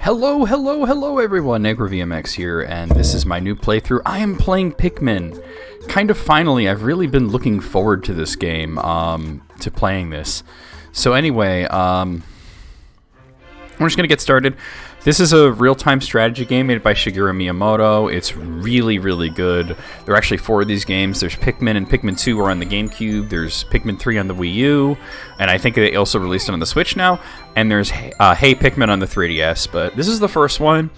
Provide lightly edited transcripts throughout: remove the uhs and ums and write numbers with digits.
Hello, hello, hello everyone, NegroVMX here, and this is my new playthrough. I am playing Pikmin. Kind of finally, I've really been looking forward to this game, to playing this. So anyway, we're just gonna get started. This is a real-time strategy game made by Shigeru Miyamoto. It's really, really good. There are actually 4 of these games. There's Pikmin and Pikmin 2 are on the GameCube. There's Pikmin 3 on the Wii U. And I think they also released it on the Switch now. And there's Hey Pikmin on the 3DS. But this is the first one.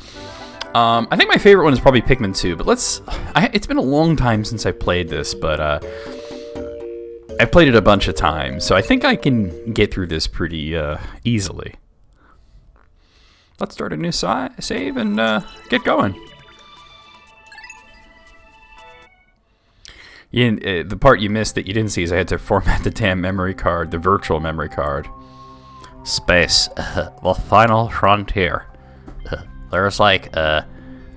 I think my favorite one is probably Pikmin 2. But it's been a long time since I played this. But I played it a bunch of times. So I think I can get through this pretty easily. Let's start a new save and get going. The part you missed that you didn't see is I had to format the damn memory card, the virtual memory card. Space, the final frontier. There's like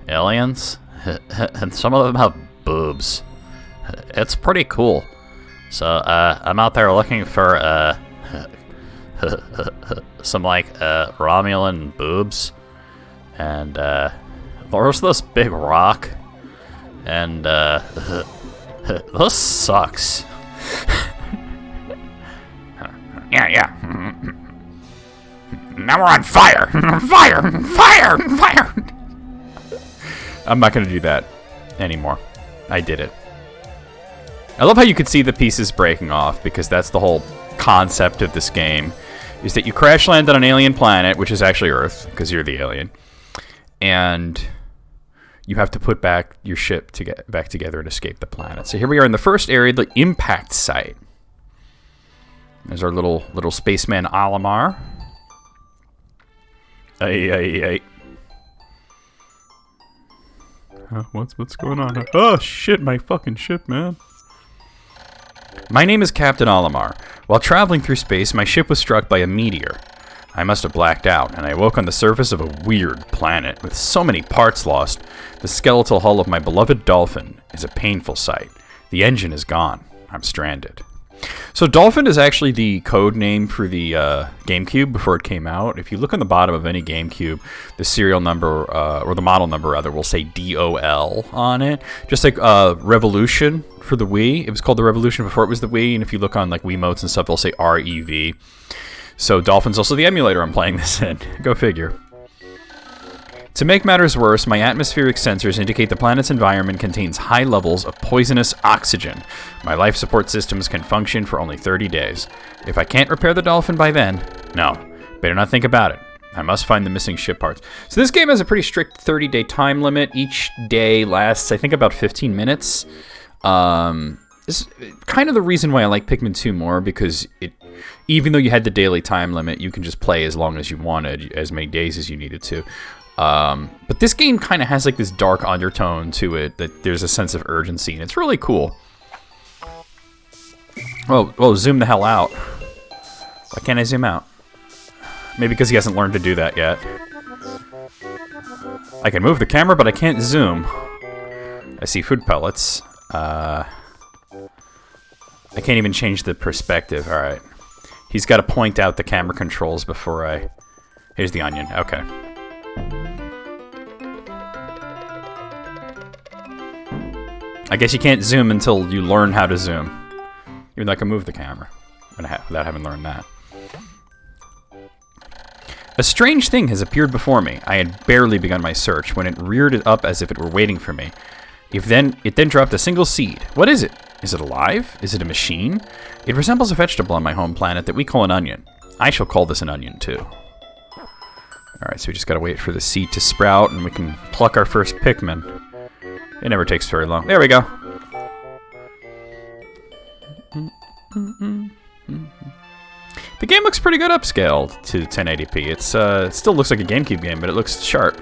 aliens, and some of them have boobs. It's pretty cool. So I'm out there looking for some like Romulan boobs, and there's this big rock, and this sucks. Yeah. Now we're on fire. Fire. I'm not gonna do that anymore. I did it. I love how you could see the pieces breaking off, because that's the whole concept of this game, is that you crash land on an alien planet, which is actually Earth, because you're the alien, and you have to put back your ship to get back together and escape the planet. So here we are in the first area, the impact site. There's our little spaceman Alamar. Hey. What's going on? Oh shit, my fucking ship, man. My name is Captain Alamar. While traveling through space, my ship was struck by a meteor. I must have blacked out, and I woke on the surface of a weird planet with so many parts lost. The skeletal hull of my beloved Dolphin is a painful sight. The engine is gone. I'm stranded. So Dolphin is actually the code name for the GameCube before it came out. If you look on the bottom of any GameCube, the serial number, or the model number rather, will say DOL on it. Just like Revolution for the Wii. It was called the Revolution before it was the Wii, and if you look on like Wiimotes and stuff, they'll say REV. So Dolphin's also the emulator I'm playing this in. Go figure. To make matters worse, my atmospheric sensors indicate the planet's environment contains high levels of poisonous oxygen. My life support systems can function for only 30 days. If I can't repair the Dolphin by then, no, better not think about it. I must find the missing ship parts. So this game has a pretty strict 30-day time limit. Each day lasts, I think, about 15 minutes. It's kind of the reason why I like Pikmin 2 more, because even though you had the daily time limit, you can just play as long as you wanted, as many days as you needed to. But this game kind of has like this dark undertone to it, that there's a sense of urgency, and it's really cool. Whoa, zoom the hell out. Why can't I zoom out? Maybe because he hasn't learned to do that yet. I can move the camera, but I can't zoom. I see food pellets. I can't even change the perspective. Alright. He's got to point out the camera controls before I... Here's the onion. Okay. I guess you can't zoom until you learn how to zoom. Even though I can move the camera without having learned that. A strange thing has appeared before me. I had barely begun my search when it reared it up as if it were waiting for me. It then dropped a single seed. What is it? Is it alive? Is it a machine? It resembles a vegetable on my home planet that we call an onion. I shall call this an onion too. Alright, so we just gotta wait for the seed to sprout and we can pluck our first Pikmin. It never takes very long. There we go. The game looks pretty good upscaled to 1080p. It still looks like a GameCube game, but it looks sharp.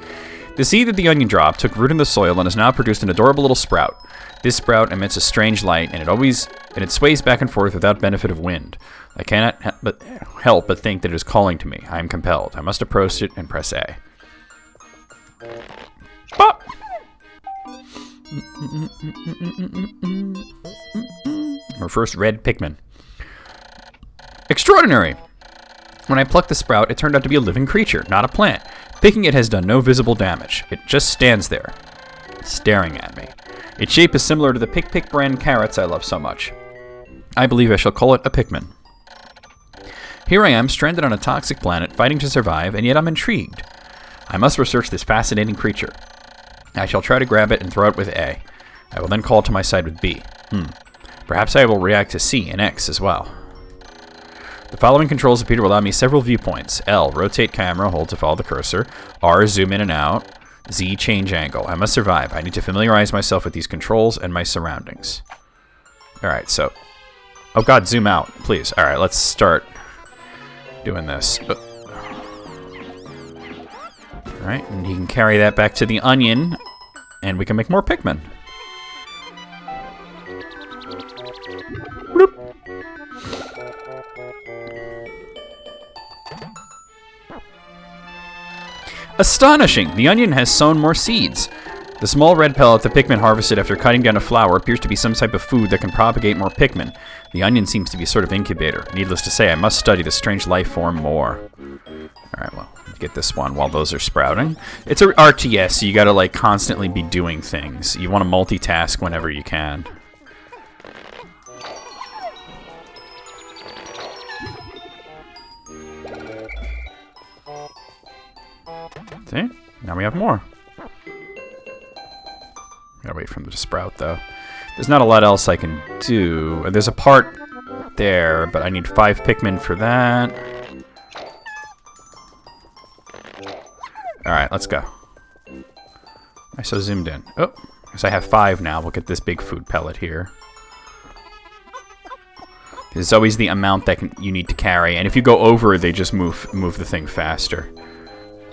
The seed that the onion dropped took root in the soil and has now produced an adorable little sprout. This sprout emits a strange light, and it sways back and forth without benefit of wind. I cannot help but think that it is calling to me. I am compelled. I must approach it and press A. Bop! Our first red Pikmin. Extraordinary! When I plucked the sprout, it turned out to be a living creature, not a plant. Picking it has done no visible damage. It just stands there, staring at me. Its shape is similar to the Pick brand carrots I love so much. I believe I shall call it a Pikmin. Here I am, stranded on a toxic planet, fighting to survive, and yet I'm intrigued. I must research this fascinating creature. I shall try to grab it and throw it with A. I will then call to my side with B. Perhaps I will react to C and X as well. The following controls appear to allow me several viewpoints. L, rotate camera, hold to follow the cursor. R, zoom in and out. Z, change angle. I must survive. I need to familiarize myself with these controls and my surroundings. Alright, so... Oh god, zoom out, please. Alright, let's start doing this. Alright, and you can carry that back to the onion, and we can make more Pikmin. Bloop. Astonishing! The onion has sown more seeds. The small red pellet the Pikmin harvested after cutting down a flower appears to be some type of food that can propagate more Pikmin. The onion seems to be a sort of incubator. Needless to say, I must study this strange life form more. Alright, well, get this one while those are sprouting. It's a RTS, so you gotta, like, constantly be doing things. You want to multitask whenever you can. See? Now we have more. Gotta wait for them to sprout, though. There's not a lot else I can do. There's a part there, but I need 5 Pikmin for that. Alright, let's go. I so zoomed in. Oh, because I have 5 now. We'll get this big food pellet here. There's always the amount that you need to carry, and if you go over, they just move the thing faster.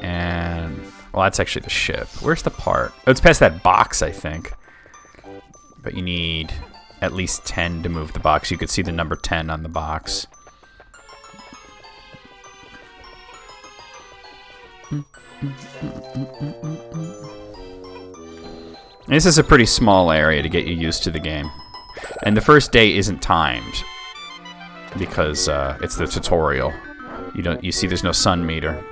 And... well, that's actually the ship. Where's the part? Oh, it's past that box, I think. But you need at least 10 to move the box. You could see the number 10 on the box. This is a pretty small area to get you used to the game. And the first day isn't timed. Because it's the tutorial. You see there's no sun meter.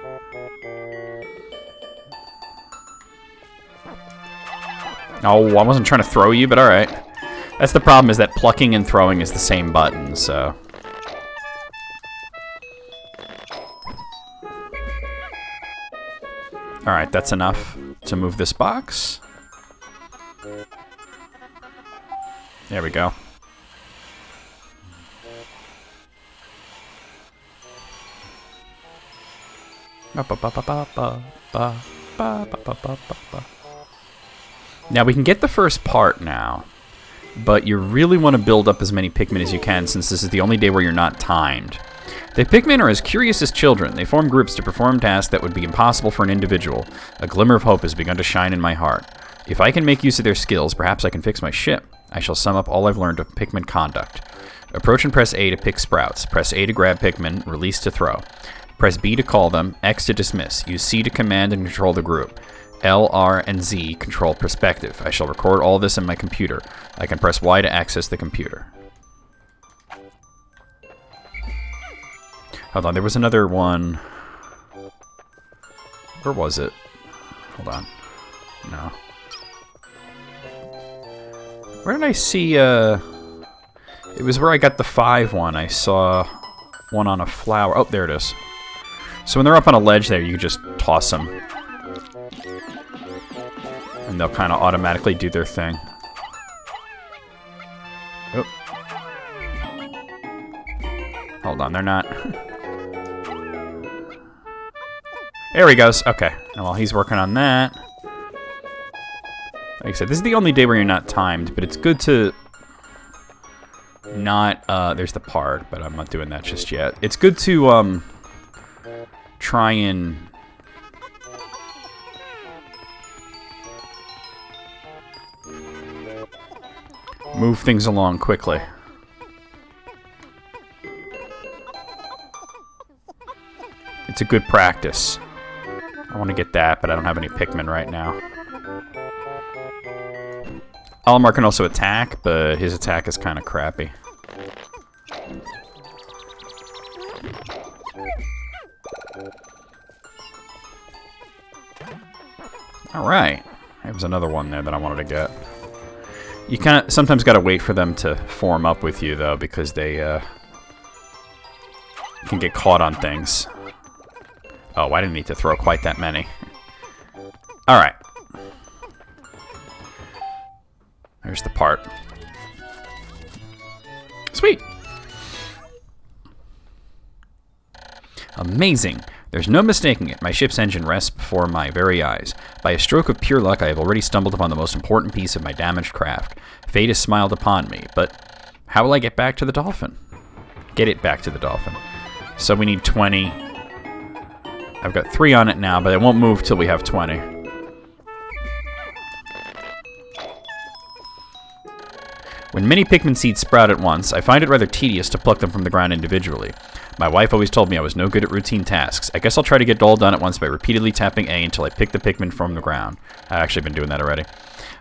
Oh, I wasn't trying to throw you, but alright. That's the problem, is that plucking and throwing is the same button, so... Alright, that's enough to move this box. There we go. Now, we can get the first part now, but you really want to build up as many Pikmin as you can, since this is the only day where you're not timed. The Pikmin are as curious as children. They form groups to perform tasks that would be impossible for an individual. A glimmer of hope has begun to shine in my heart. If I can make use of their skills, perhaps I can fix my ship. I shall sum up all I've learned of Pikmin conduct. Approach and press A to pick sprouts. Press A to grab Pikmin, release to throw. Press B to call them, X to dismiss. Use C to command and control the group. L, R, and Z control perspective. I shall record all this in my computer. I can press Y to access the computer. Hold on, there was another one. Where was it? Hold on. No. Where did I see, it was where I got the 5 one. I saw one on a flower. Oh, there it is. So when they're up on a ledge there, you can just toss them. And they'll kind of automatically do their thing. Oh. Hold on, they're not... There he goes. Okay. And while he's working on that... Like I said, this is the only day where you're not timed, but it's good to not... there's the part, but I'm not doing that just yet. It's good to try and... move things along quickly. It's a good practice. I want to get that, but I don't have any Pikmin right now. Olimar can also attack, but his attack is kind of crappy. Alright. There was another one there that I wanted to get. You kind of sometimes got to wait for them to form up with you, though, because they can get caught on things. Oh, I didn't need to throw quite that many. Alright. There's the part. Sweet! Amazing! There's no mistaking it. My ship's engine rests before my very eyes. By a stroke of pure luck, I have already stumbled upon the most important piece of my damaged craft. Fate has smiled upon me, but how will I get back to the Dolphin? Get it back to the Dolphin. So we need 20. I've got 3 on it now, but it won't move till we have 20. When many Pikmin seeds sprout at once, I find it rather tedious to pluck them from the ground individually. My wife always told me I was no good at routine tasks. I guess I'll try to get it all done at once by repeatedly tapping A until I pick the Pikmin from the ground. I've actually been doing that already.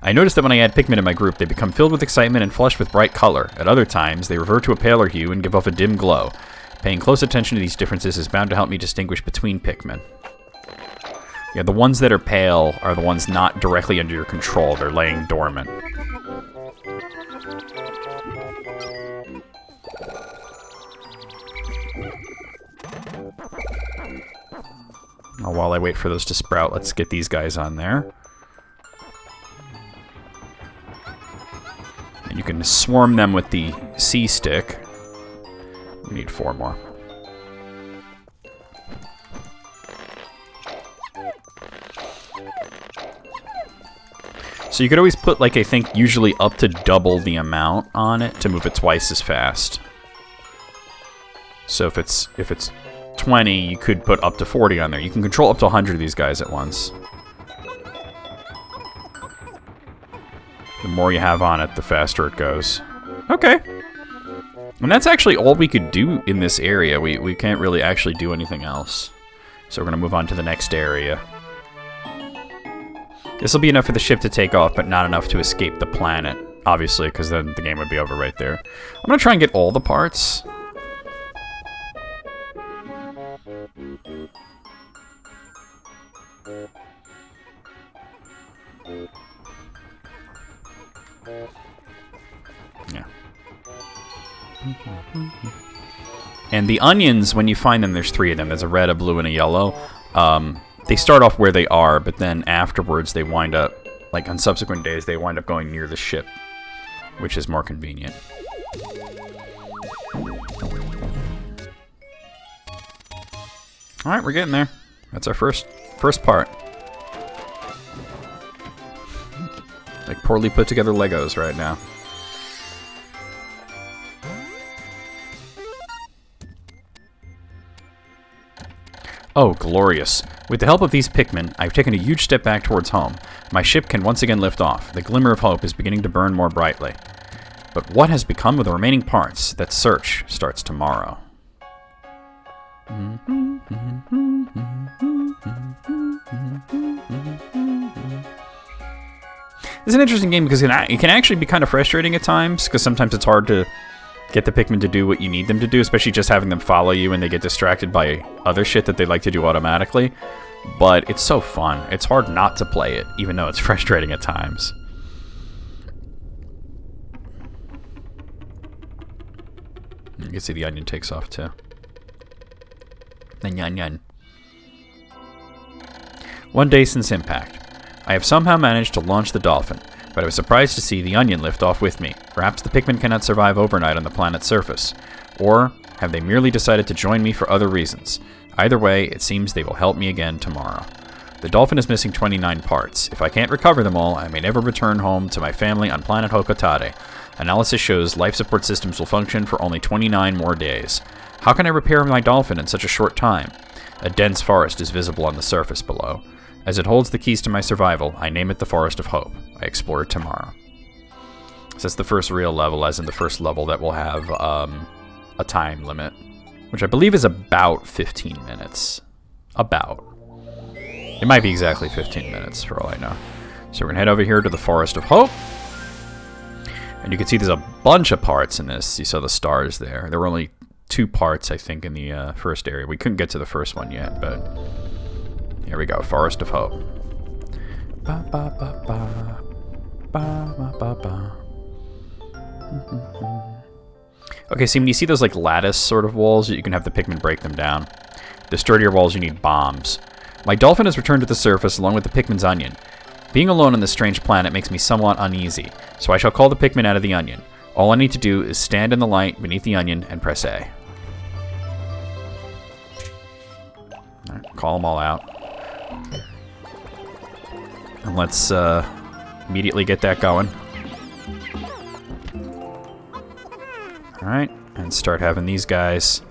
I noticed that when I add Pikmin in my group, they become filled with excitement and flushed with bright color. At other times, they revert to a paler hue and give off a dim glow. Paying close attention to these differences is bound to help me distinguish between Pikmin. Yeah, the ones that are pale are the ones not directly under your control. They're laying dormant. Now, while I wait for those to sprout, let's get these guys on there. And you can swarm them with the C stick. We need 4 more. So you could always put, like, I think usually up to double the amount on it to move it twice as fast. So if it's 20, you could put up to 40 on there. You can control up to 100 of these guys at once. The more you have on it, the faster it goes. Okay. And that's actually all we could do in this area. We can't really actually do anything else. So we're going to move on to the next area. This will be enough for the ship to take off, but not enough to escape the planet. Obviously, because then the game would be over right there. I'm going to try and get all the parts. Yeah. And the onions, when you find them, there's 3 of them. There's a red, a blue, and a yellow. They start off where they are, but then afterwards they wind up, like on subsequent days, they wind up going near the ship, which is more convenient. Alright, we're getting there. That's our first part. Like poorly put together Legos right now. Oh, glorious. With the help of these Pikmin, I've taken a huge step back towards home. My ship can once again lift off. The glimmer of hope is beginning to burn more brightly. But what has become of the remaining parts? That search starts tomorrow. It's an interesting game because it can actually be kind of frustrating at times, because sometimes it's hard to get the Pikmin to do what you need them to do, especially just having them follow you and they get distracted by other shit that they like to do automatically. But it's so fun. It's hard not to play it, even though it's frustrating at times. You can see the onion takes off too. Onion. One day since impact, I have somehow managed to launch the Dolphin, but I was surprised to see the onion lift off with me. Perhaps the Pikmin cannot survive overnight on the planet's surface. Or have they merely decided to join me for other reasons? Either way, it seems they will help me again tomorrow. The Dolphin is missing 29 parts. If I can't recover them all, I may never return home to my family on planet Hokotade. Analysis shows life support systems will function for only 29 more days. How can I repair my Dolphin in such a short time? A dense forest is visible on the surface below. As it holds the keys to my survival, I name it the Forest of Hope. I explore it tomorrow. So that's the first real level, as in the first level that will have a time limit, which I believe is about 15 minutes. About. It might be exactly 15 minutes, for all I know. So we're going to head over here to the Forest of Hope. And you can see there's a bunch of parts in this. You saw the stars there. There were only 2 parts, I think, in the first area. We couldn't get to the first one yet, but Here we go, Forest of Hope. Ba ba ba ba. Ba ba ba ba. Okay, see, when you see those like lattice sort of walls, you can have the Pikmin break them down. The sturdier walls, you need bombs. My dolphin has returned to the surface along with the Pikmin's onion. Being alone on this strange planet makes me somewhat uneasy, so I shall call the Pikmin out of the onion. All I need to do is stand in the light beneath the onion and press A. All right, call them all out. And let's immediately get that going. Alright, and start having these guys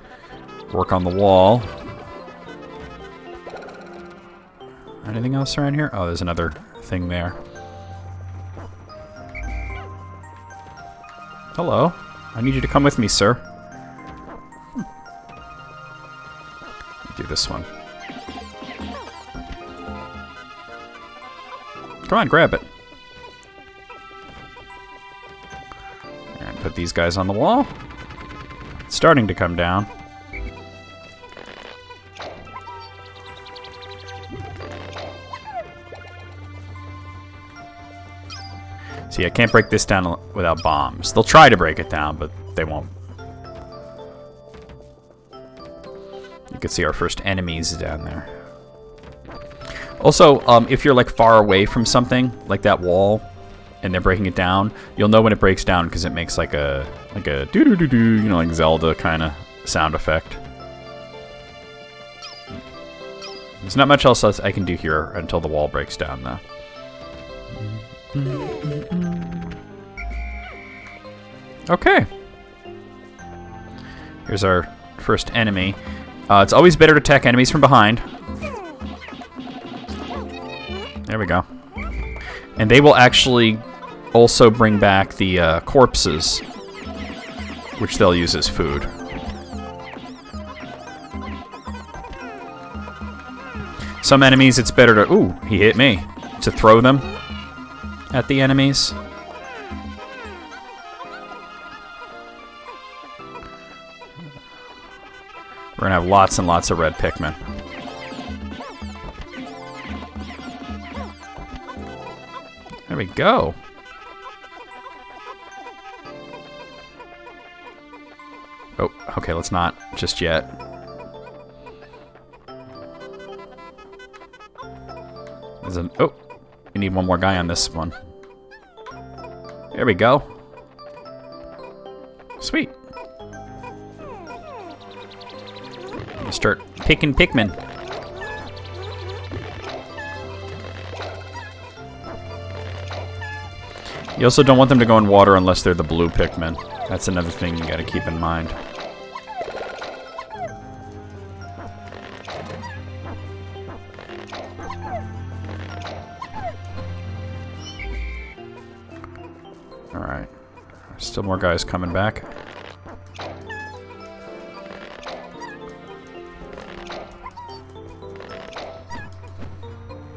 work on the wall. Anything else around here? Oh, there's another thing there. Hello. I need you to come with me, sir. Do this one. Come on, grab it. And put these guys on the wall. It's starting to come down. See, I can't break this down without bombs. They'll try to break it down, but they won't. You can see our first enemies down there. Also, if you're like far away from something, like that wall, and they're breaking it down, you'll know when it breaks down because it makes like a doo-doo-doo-doo, you know, like Zelda kind of sound effect. There's not much else I can do here until the wall breaks down, though. Okay. Here's our first enemy. It's always better to attack enemies from behind. There we go. And they will actually also bring back the corpses, which they'll use as food. Some enemies, it's better to... Ooh, he hit me. To throw them at the enemies. We're gonna have lots and lots of red Pikmin. There we go. Oh, okay, let's not just yet. There's an... Oh, we need one more guy on this one. There we go. Sweet. Start picking Pikmin. You also don't want them to go in water unless they're the blue Pikmin. That's another thing you gotta keep in mind. Alright. Still more guys coming back.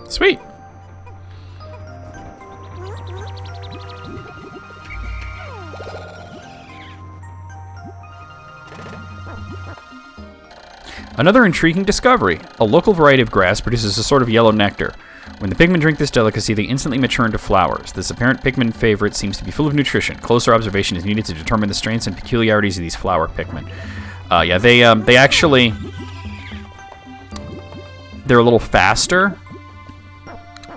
Sweet. Another intriguing discovery. A local variety of grass produces a sort of yellow nectar. When the Pikmin drink this delicacy, they instantly mature into flowers. This apparent Pikmin favorite seems to be full of nutrition. Closer observation is needed to determine the strengths and peculiarities of these flower Pikmin. Yeah, they actually... They're a little faster.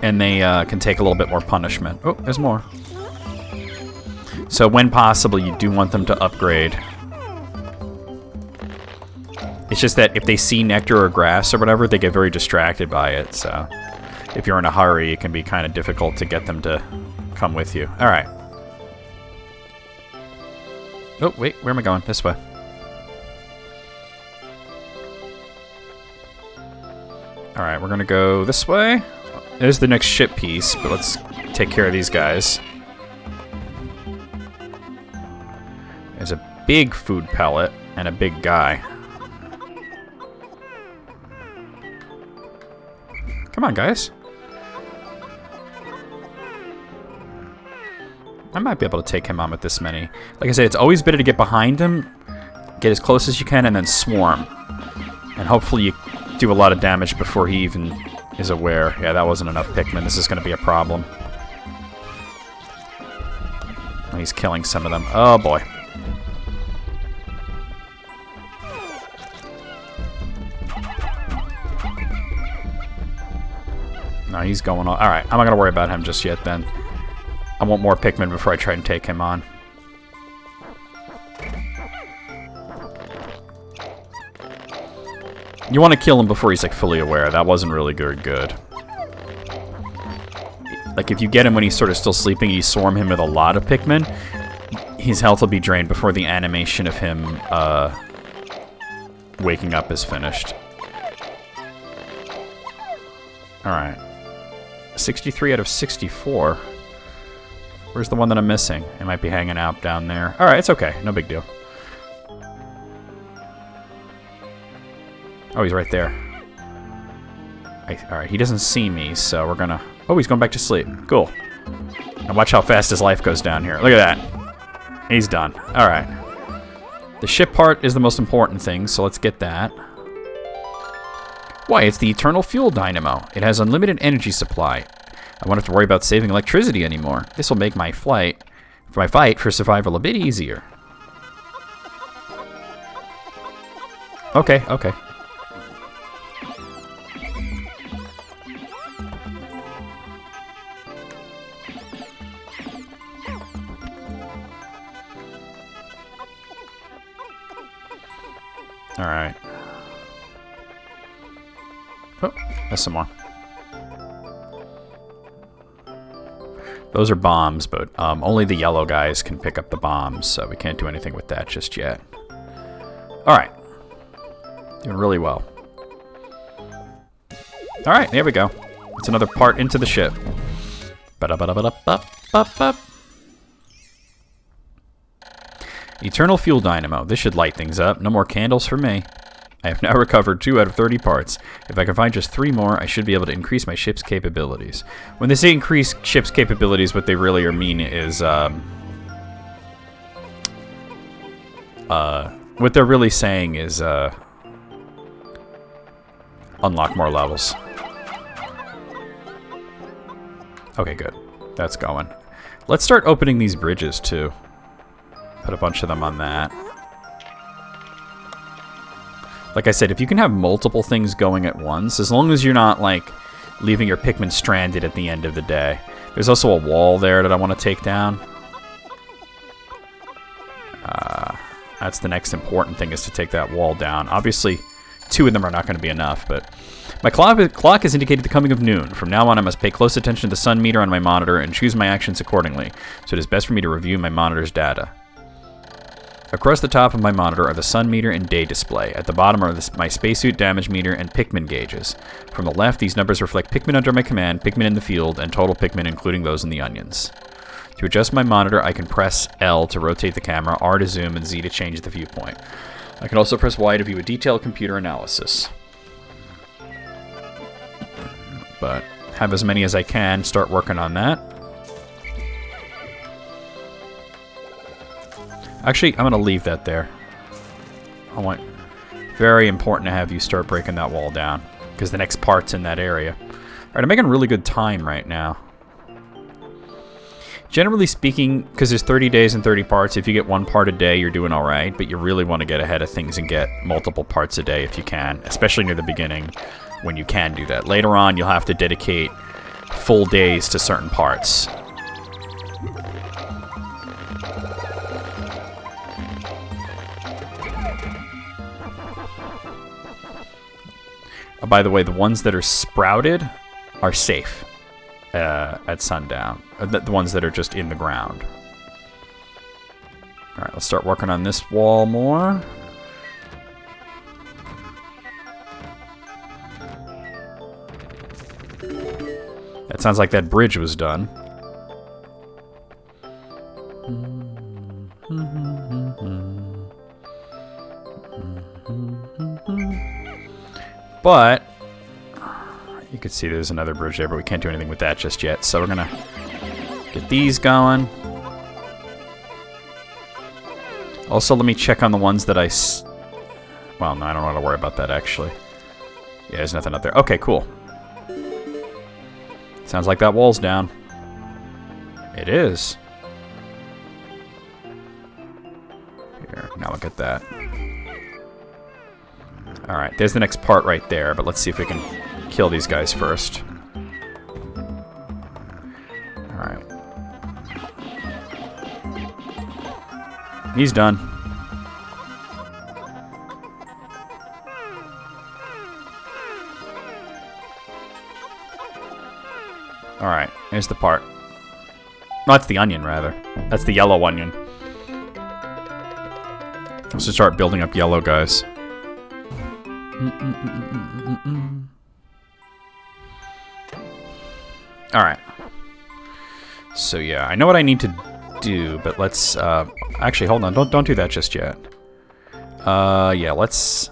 And they can take a little bit more punishment. Oh, there's more. So when possible, you do want them to upgrade. It's just that if they see nectar or grass or whatever, they get very distracted by it. So if you're in a hurry, it can be kind of difficult to get them to come with you. All right. Oh, wait, where am I going? This way. All right, we're going to go this way. There's the next ship piece, but let's take care of these guys. There's a big food pellet and a big guy. Come on, guys. I might be able to take him on with this many. Like I said, it's always better to get behind him, get as close as you can, and then swarm. And hopefully you do a lot of damage before he even is aware. Yeah, that wasn't enough Pikmin. This is going to be a problem. He's killing some of them. Oh, boy. No, he's going on. Alright, I'm not going to worry about him just yet, then. I want more Pikmin before I try and take him on. You want to kill him before he's, like, fully aware. That wasn't really good. Like, if you get him when he's sort of still sleeping, you swarm him with a lot of Pikmin, his health will be drained before the animation of him, waking up is finished. Alright. 63 out of 64. Where's the one that I'm missing? It might be hanging out down there. Alright, it's okay. No big deal. Oh, he's right there. Alright, he doesn't see me, so we're gonna... Oh, he's going back to sleep. Cool. Now watch how fast his life goes down here. Look at that. He's done. Alright. The ship part is the most important thing, so let's get that. Why, it's the Eternal Fuel Dynamo. It has unlimited energy supply. I won't have to worry about saving electricity anymore. This will make my fight for survival a bit easier. Okay. Alright. Oh, there's some more. Those are bombs, but only the yellow guys can pick up the bombs, so we can't do anything with that just yet. Alright. Doing really well. Alright, there we go. It's another part into the ship. Eternal Fuel Dynamo. This should light things up. No more candles for me. I have now recovered 2 out of 30 parts. If I can find just 3 more, I should be able to increase my ship's capabilities. When they say increase ship's capabilities, what they really mean is, what they're really saying is, unlock more levels. Okay, good. That's going. Let's start opening these bridges, too. Put a bunch of them on that. Like I said, if you can have multiple things going at once, as long as you're not, like, leaving your Pikmin stranded at the end of the day. There's also a wall there that I want to take down. That's the next important thing, is to take that wall down. Obviously, 2 of them are not going to be enough, but... My clock has indicated the coming of noon. From now on, I must pay close attention to the sun meter on my monitor and choose my actions accordingly, so it is best for me to review my monitor's data. Across the top of my monitor are the sun meter and day display. At the bottom are my spacesuit damage meter and Pikmin gauges. From the left, these numbers reflect Pikmin under my command, Pikmin in the field, and total Pikmin including those in the onions. To adjust my monitor, I can press L to rotate the camera, R to zoom, and Z to change the viewpoint. I can also press Y to view a detailed computer analysis. But have as many as I can, start working on that. Actually, I'm going to leave that there. Very important to have you start breaking that wall down, because the next part's in that area. Alright, I'm making really good time right now. Generally speaking, because there's 30 days and 30 parts, if you get 1 part a day, you're doing alright, but you really want to get ahead of things and get multiple parts a day if you can, especially near the beginning, when you can do that. Later on, you'll have to dedicate full days to certain parts. By the way, the ones that are sprouted are safe at sundown. The ones that are just in the ground. Alright, let's start working on this wall more. That sounds like that bridge was done. But you can see there's another bridge there, but we can't do anything with that just yet. So we're gonna get these going. Also, let me check on the ones that well, no, I don't want to worry about that, actually. Yeah, there's nothing up there. Okay, cool. Sounds like that wall's down. It is. Here, now look at that. Alright, there's the next part right there, but let's see if we can kill these guys first. Alright. He's done. Alright, here's the part. No, that's the onion, rather. That's the yellow onion. Let's just start building up yellow guys. Alright. So yeah, I know what I need to do, but let's actually hold on, don't do that just yet. Yeah, let's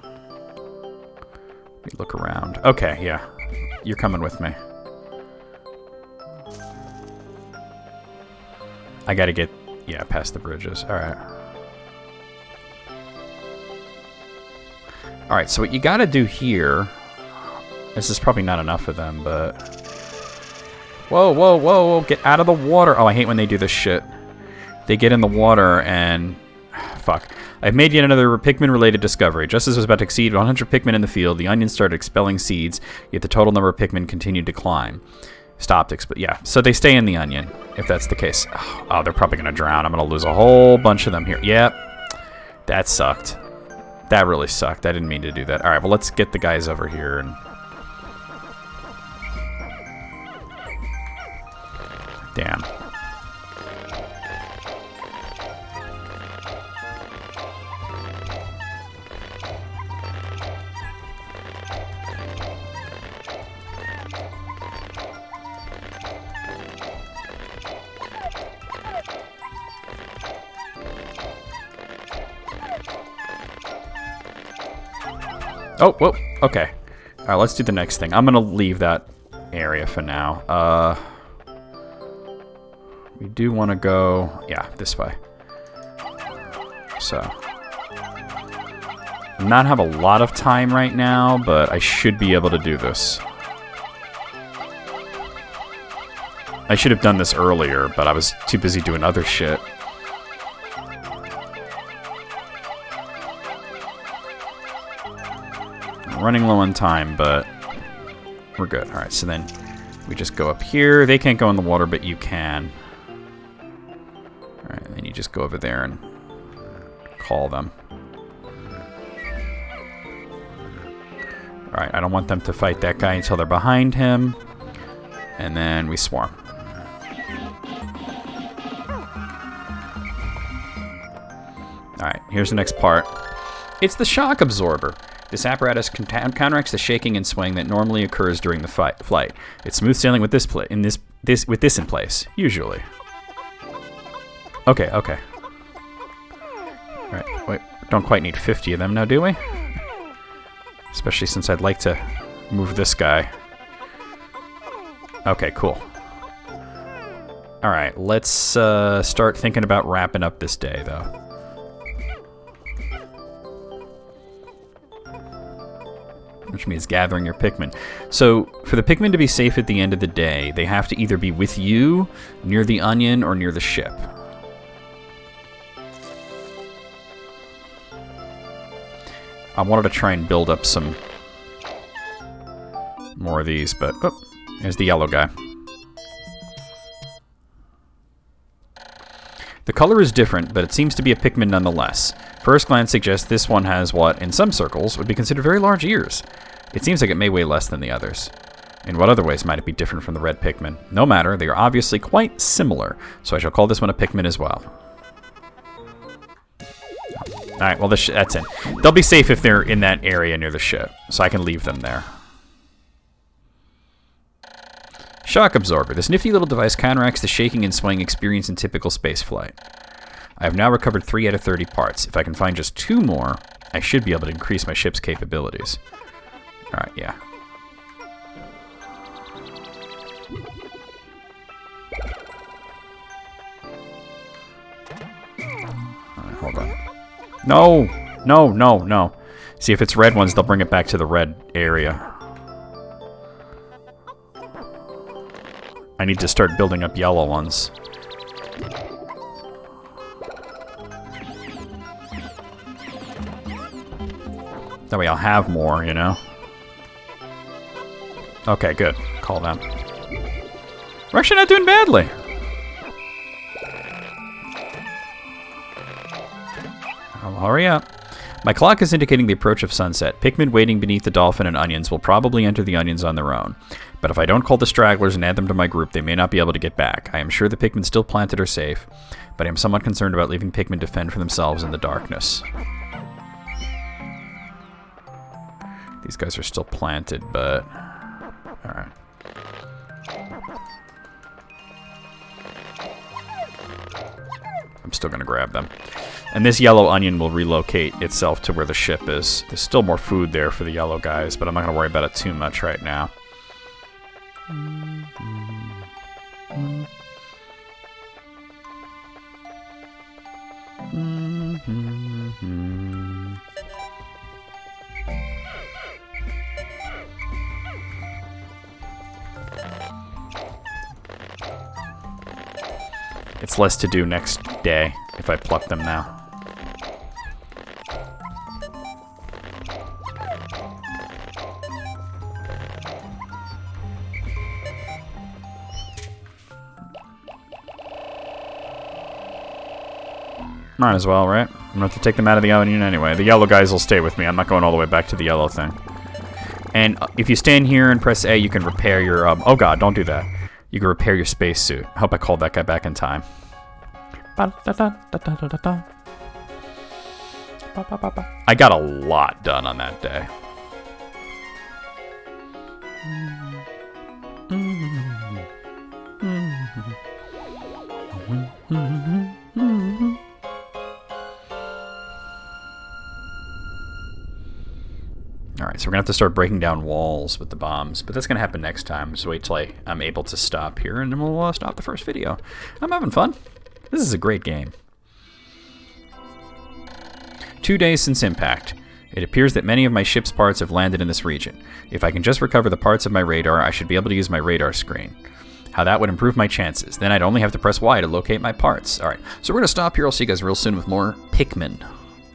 let me look around. Okay, yeah. You're coming with me. I gotta get, yeah, past the bridges. Alright. Alright, so what you gotta do here, this is probably not enough of them, but... Whoa, whoa, whoa, whoa, get out of the water! Oh, I hate when they do this shit. They get in the water and... Fuck. I've made yet another Pikmin-related discovery. Just as I was about to exceed 100 Pikmin in the field, the onion started expelling seeds, yet the total number of Pikmin continued to climb. Stopped, yeah. So they stay in the onion, if that's the case. Oh, they're probably going to drown. I'm going to lose a whole bunch of them here. Yep. That sucked. That really sucked. I didn't mean to do that. All right, well, let's get the guys over here. And damn. Oh, whoa, okay. Alright, let's do the next thing. I'm gonna leave that area for now. We do want to go, yeah, this way. So. Not have a lot of time right now, but I should be able to do this. I should have done this earlier, but I was too busy doing other shit. Running low on time, but we're good. Alright, so then we just go up here. They can't go in the water, but you can. Alright, then you just go over there and call them. Alright, I don't want them to fight that guy until they're behind him. And then we swarm. Alright, here's the next part. It's the shock absorber. This apparatus counteracts the shaking and swaying that normally occurs during the flight. It's smooth sailing with this in place, usually. Okay, okay. All right, wait, don't quite need 50 of them now, do we? Especially since I'd like to move this guy. Okay, cool. All right, let's start thinking about wrapping up this day, though. Which means gathering your Pikmin. So, for the Pikmin to be safe at the end of the day, they have to either be with you, near the onion, or near the ship. I wanted to try and build up some more of these, but... Oh, there's the yellow guy. The color is different, but it seems to be a Pikmin nonetheless. First glance suggests this one has what, in some circles, would be considered very large ears. It seems like it may weigh less than the others. In what other ways might it be different from the red Pikmin? No matter, they are obviously quite similar, so I shall call this one a Pikmin as well. Alright, well that's it. They'll be safe if they're in that area near the ship, so I can leave them there. Shock absorber. This nifty little device counteracts the shaking and swaying experienced in typical spaceflight. I have now recovered 3 out of 30 parts. If I can find just 2 more, I should be able to increase my ship's capabilities. Alright, yeah. Alright, hold on. No! No, no, no. See, if it's red ones, they'll bring it back to the red area. I need to start building up yellow ones. That way I'll have more, you know? Okay, good. Call them. We're actually not doing badly. Oh, hurry up. My clock is indicating the approach of sunset. Pikmin waiting beneath the dolphin and onions will probably enter the onions on their own. But if I don't call the stragglers and add them to my group, they may not be able to get back. I am sure the Pikmin still planted are safe, but I am somewhat concerned about leaving Pikmin to fend for themselves in the darkness. These guys are still planted, but... Alright. I'm still going to grab them. And this yellow onion will relocate itself to where the ship is. There's still more food there for the yellow guys, but I'm not going to worry about it too much right now. It's less to do next day if I pluck them now. Might as well, right? I'm gonna have to take them out of the onion anyway. The yellow guys will stay with me. I'm not going all the way back to the yellow thing. And if you stand here and press A, you can repair your... oh god, don't do that. You can repair your spacesuit. I hope I called that guy back in time. I got a lot done on that day. Alright, so we're going to have to start breaking down walls with the bombs, but that's going to happen next time. Just wait till I'm able to stop here, and then we'll stop the first video. I'm having fun. This is a great game. 2 days since impact. It appears that many of my ship's parts have landed in this region. If I can just recover the parts of my radar, I should be able to use my radar screen. How that would improve my chances. Then I'd only have to press Y to locate my parts. Alright, so we're going to stop here. I'll see you guys real soon with more Pikmin.